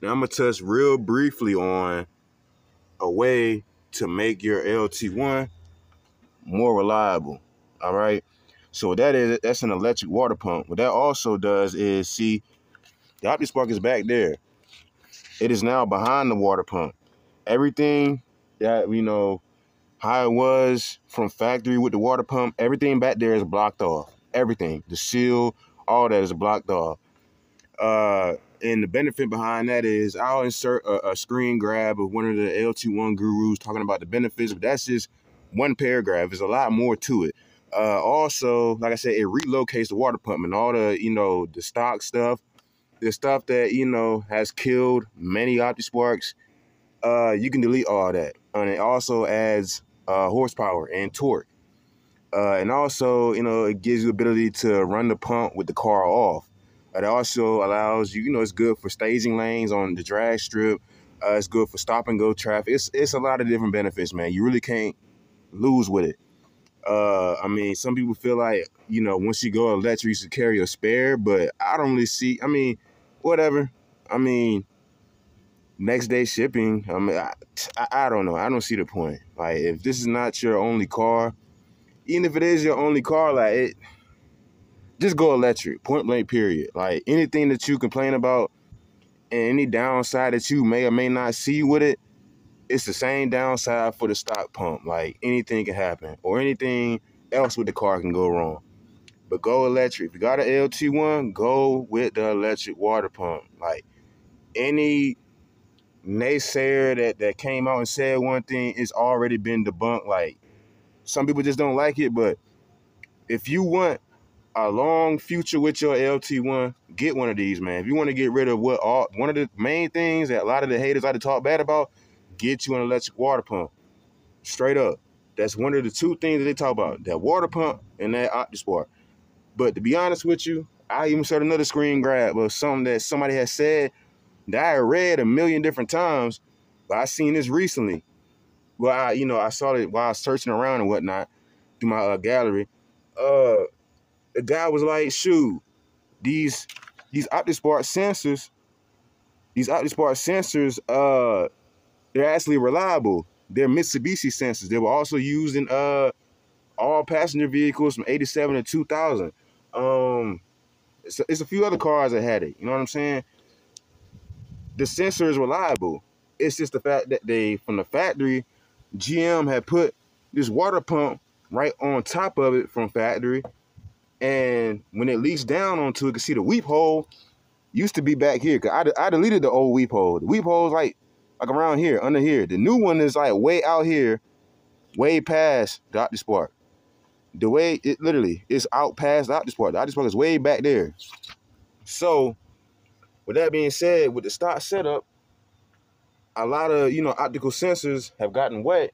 Now I'm gonna touch real briefly on a way to make your LT1 more reliable. All right. So that's an electric water pump. What that also does is, see, the OptiSpark is back there. It is now behind the water pump. Everything that, how it was from factory with the water pump, everything back there is blocked off. Everything, the seal, all that is blocked off. And the benefit behind that is I'll insert a screen grab of one of the LT1 gurus talking about the benefits, but that's just one paragraph. There's a lot more to it. Also, like I said, it relocates the water pump and all the, the stock stuff, the stuff that, has killed many OptiSparks. You can delete all that. And it also adds horsepower and torque. And also, it gives you the ability to run the pump with the car off. It also allows you, it's good for staging lanes on the drag strip. It's good for stop and go traffic. It's a lot of different benefits, man. You really can't lose with it. I mean, some people feel like, once you go electric, you should carry a spare, but I don't really see, whatever. Next day shipping, I don't know. I don't see the point. Like, if this is not your only car, even if it is your only car, like, just go electric, point blank, period. Like, anything that you complain about and any downside that you may or may not see with it, it's the same downside for the stock pump. Like, anything can happen, or anything else with the car can go wrong. But go electric. If you got an LT1, go with the electric water pump. Like, any naysayer that came out and said one thing, it's already been debunked. Like, some people just don't like it, but if you want a long future with your LT1, get one of these, man. If you want to get rid of one of the main things that a lot of the haters like to talk bad about, get you an electric water pump. Straight up. That's one of the two things that they talk about, that water pump and that OptiSpark. But to be honest with you, I even saw another screen grab of something that somebody had said that I read a million different times, but I seen this recently. Well, I saw it while I was searching around and whatnot through my gallery. The guy was like, shoot, these OptiSpark sensors, they're actually reliable. They're Mitsubishi sensors. They were also used in all passenger vehicles from 87 to 2000. It's a few other cars that had it. You know what I'm saying? The sensor is reliable. It's just the fact that from the factory, GM had put this water pump right on top of it from factory. And when it leaks down onto it, you can see the weep hole used to be back here. Cause I deleted the old weep hole. The weep hole is like around here, under here. The new one is like way out here, way past the OptiSpark. The way it literally is out past the OptiSpark. The OptiSpark is way back there. So, with that being said, with the stock setup, a lot of, optical sensors have gotten wet,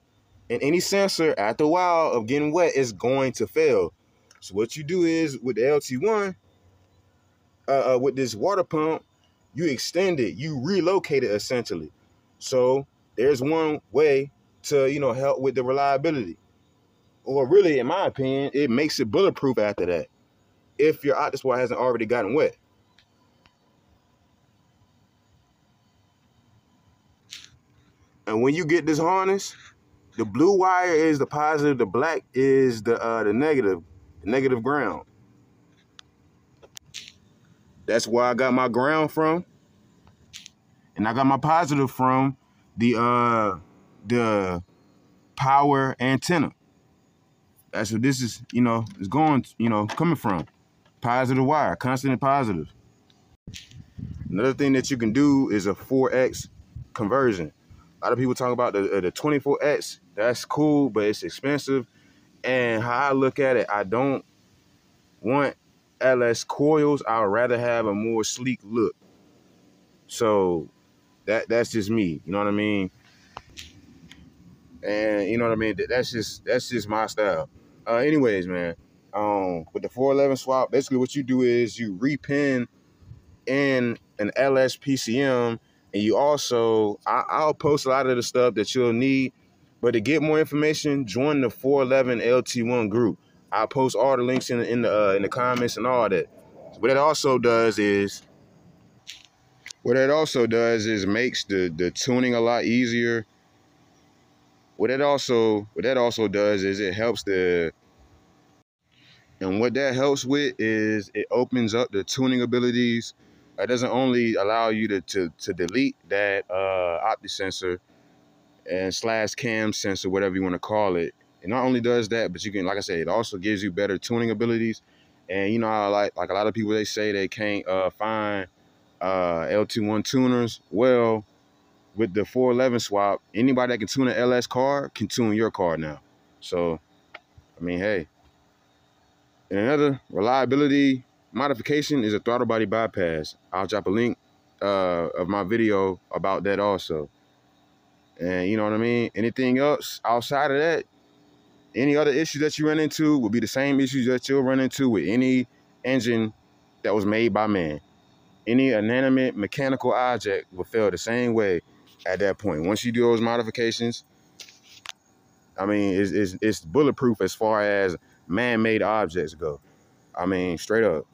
and any sensor after a while of getting wet is going to fail. So what you do is with the LT1, with this water pump, you extend it, you relocate it essentially. So there's one way to, help with the reliability. Or really, in my opinion, it makes it bulletproof after that, if your OptiSpark hasn't already gotten wet. And when you get this harness, the blue wire is the positive, the black is the negative ground. That's where I got my ground from, and I got my positive from the power antenna. That's what this is, is going, coming from. Positive wire, constant and positive. Another thing that you can do is a 4x conversion. A lot of people talk about the 24x. That's cool, but it's expensive. And how I look at it, I don't want LS coils. I would rather have a more sleek look. So that's just me. You know what I mean? And you know what I mean? That's just my style. Anyways, man, with the 411 swap, basically what you do is you repin in an LS PCM, and you also, I'll post a lot of the stuff that you'll need, but to get more information, join the 411 LT1 group. I'll post all the links in the comments and all that. What it also does is What it also does is makes the tuning a lot easier. What that also does is it helps and what that helps with is it opens up the tuning abilities. It doesn't only allow you to delete that optic sensor and slash cam sensor, whatever you want to call it. It not only does that, but you can, like I said, it also gives you better tuning abilities. And you know how like a lot of people, they say they can't find LT1 tuners. Well, with the 411 swap, anybody that can tune an LS car can tune your car now. So, I mean, hey. And another reliability modification is a throttle body bypass. I'll drop a link of my video about that also. And you know what I mean? Anything else outside of that, any other issues that you run into will be the same issues that you'll run into with any engine that was made by man. Any inanimate mechanical object will fail the same way at that point. Once you do those modifications, I mean, it's bulletproof as far as man-made objects go. I mean, straight up.